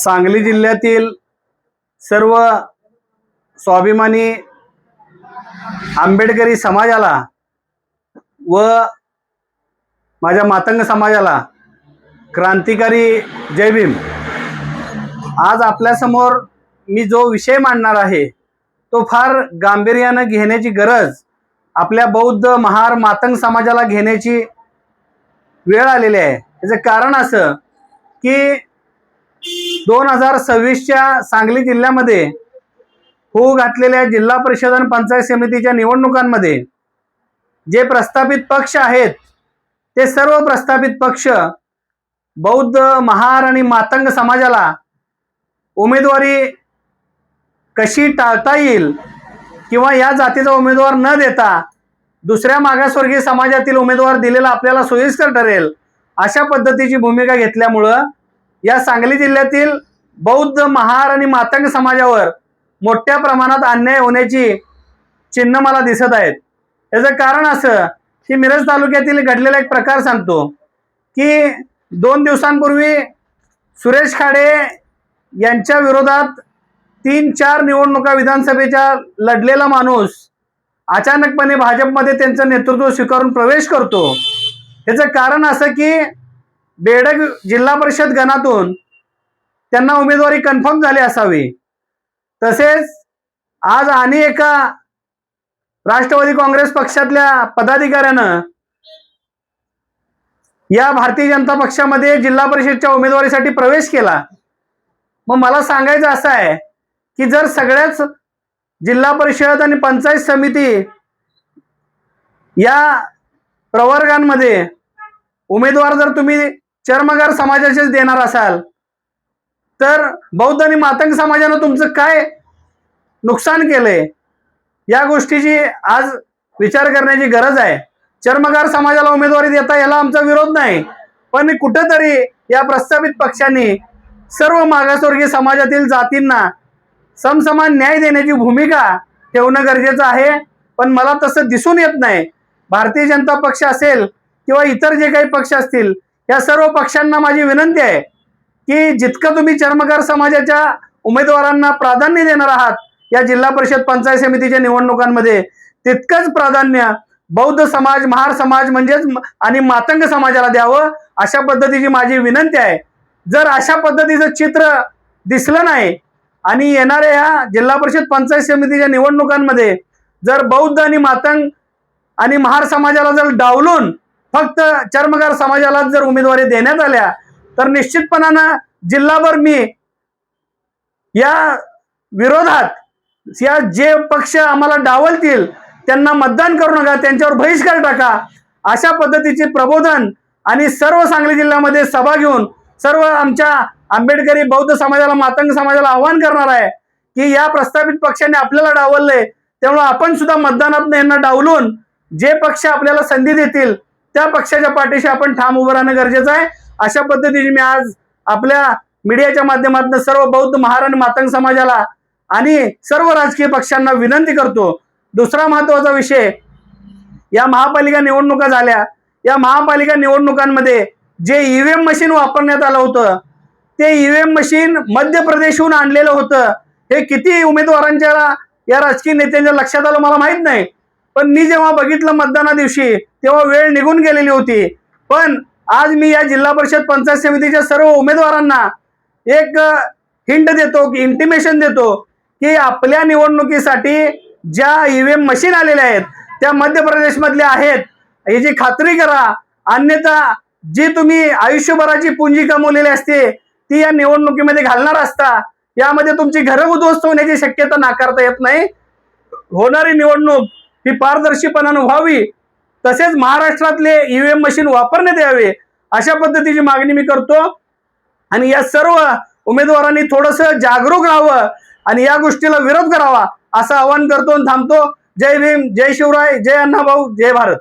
सांगली जिल्ह्यातील सर्व स्वाभिमानी आंबेडकरी समाजाला व माझ्या मातंग समाजाला क्रांतिकारी जय भीम। आज आपल्यासमोर मी जो विषय मांडणार आहे तो फार गांभीर्याने घेण्याची गरज आपल्या बौद्ध महार मातंग समाजाला घेण्याची वेळ आलेली आहे। याचं कारण असं की 2026च्या सांगली जिल्ह्यामध्ये होऊ घातलेल्या जिल्हा परिषद आणि पंचायत समितीच्या निवडणुकांमध्ये जे प्रस्थापित पक्ष आहेत ते सर्व प्रस्थापित पक्ष बौद्ध महार आणि मातंग समाजाला उमेदवारी कशी टाळता येईल किंवा या जातीचा उमेदवार न देता दुसऱ्या मागासवर्गीय समाजातील उमेदवार दिलेला आपल्याला सोयीस्कर ठरेल अशा पद्धतीची भूमिका घेतल्यामुळं या सांगली जिल्ह्यातील बौद्ध महार आणि मातंग समाजावर मोठ्या प्रमाणात अन्याय होण्याची चिन्ह मला दिसत आहेत। याचं कारण असं की मिरज तालुक्यातील घडलेला एक प्रकार सांगतो की 2 दिवसांपूर्वी सुरेश खाडे यांच्या विरोधात 3-4 निवडणुका विधानसभेच्या लढलेला माणूस अचानकपणे भाजपमध्ये त्यांचं नेतृत्व स्वीकारून प्रवेश करतो। याचं कारण असं की बेडग जिल्हा परिषद गणातून त्यांना उमेदवारी कन्फर्म झाली असावी। तसेच आज आणि एका राष्ट्रवादी काँग्रेस पक्षातल्या पदाधिकाऱ्यानं या भारतीय जनता पक्षामध्ये जिल्हा परिषदच्या उमेदवारीसाठी प्रवेश केला। मग मला सांगायचं असं आहे की जर सगळ्याच जिल्हा परिषद आणि पंचायत समिती या प्रवर्गांमध्ये उमेदवार जर तुम्ही चर्मगार समाजाचेच देणार असाल तर बौद्ध आणि मातंग समाजानं तुमचं काय नुकसान केलंय या गोष्टीची आज विचार करण्याची गरज आहे। चर्मगार समाजाला उमेदवारी देता याला आमचा विरोध नाही, पण कुठेतरी या प्रस्थापित पक्षांनी सर्व मागासवर्गीय समाजातील जातींना समसमान न्याय देण्याची भूमिका ठेवणं गरजेचं आहे। पण मला तसं दिसून येत नाही। भारतीय जनता पक्ष असेल किंवा इतर जे काही पक्ष असतील या सर्व पक्षांना माझी विनंती आहे की जितकं तुम्ही चर्मगार समाजाच्या उमेदवारांना प्राधान्य देणार आहात या जिल्हा परिषद पंचायत समितीच्या निवडणुकांमध्ये तितकंच प्राधान्य बौद्ध समाज, महार समाज म्हणजेच आणि मातंग समाजाला द्यावं अशा पद्धतीची माझी विनंती आहे। जर अशा पद्धतीचं चित्र दिसलं नाही आणि येणाऱ्या या जिल्हा परिषद पंचायत समितीच्या निवडणुकांमध्ये जर बौद्ध आणि मातंग आणि महार समाजाला जर डावलून फक्त चर्मगार समाजाला जर उमेदवारी देण्यात आल्या तर निश्चितपणानं जिल्हाभर मी या विरोधात या जे पक्ष आम्हाला डावलतील त्यांना मतदान करू नका, त्यांच्यावर बहिष्कार टाका अशा पद्धतीचे प्रबोधन आणि सर्व सांगली जिल्ह्यामध्ये सभा घेऊन सर्व आमच्या आंबेडकरी बौद्ध समाजाला, मातंग समाजाला आवाहन करणार आहे की या प्रस्थापित पक्षाने आपल्याला डावलले त्यामुळे आपण सुद्धा मतदानात यांना डावलून जे पक्ष आपल्याला संधी देतील त्या पक्षाच्या पाठीशी आपण ठाम उभं राहणं गरजेचं आहे। अशा पद्धतीने मी आज आपल्या मीडियाच्या माध्यमातून सर्व बौद्ध महार आणि मातंग समाजाला आणि सर्व राजकीय पक्षांना विनंती करतो। दुसरा महत्वाचा विषय, या महापालिका निवडणुका झाल्या, या महापालिका निवडणुकांमध्ये जे ईव्हीएम मशीन वापरण्यात आलं होतं ते ईव्हीएम मशीन मध्य प्रदेशहून आणलेलं होतं। हे किती उमेदवारांच्या या राजकीय नेत्यांच्या लक्षात आलं मला माहित नाही, पण मी जेव्हा बघितलं मतदाना दिवशी तेव्हा वेळ निघून गेलेली होती। पण आज मी या जिल्हा परिषद पंचायत समितीच्या सर्व उमेदवारांना एक हिंट देतो की इंटिमेशन देतो की आपल्या निवडणुकीसाठी ज्या ईव्हीएम मशीन आलेल्या आहेत त्या मध्य प्रदेश मधल्या आहेत याची खात्री करा, अन्यथा जी तुम्ही आयुष्यभराची पुंजी कमवलेली असते ती या निवडणुकीमध्ये घालणार असता यामध्ये तुमची घरं उद्ध्वस्त होण्याची शक्यता नाकारता येत नाही। होणारी निवडणूक ही पारदर्शीपणाने व्हावी, तसेच महाराष्ट्रातले ईव्हीएम मशीन वापरण्यात यावे अशा पद्धतीची मागणी मी करतो आणि या सर्व उमेदवारांनी थोडंसं जागरूक राहावं आणि या गोष्टीला विरोध करावा असं आवाहन करतो आणि थांबतो। जय भीम, जय शिवराय, जय अण्णाभाऊ, जय भारत।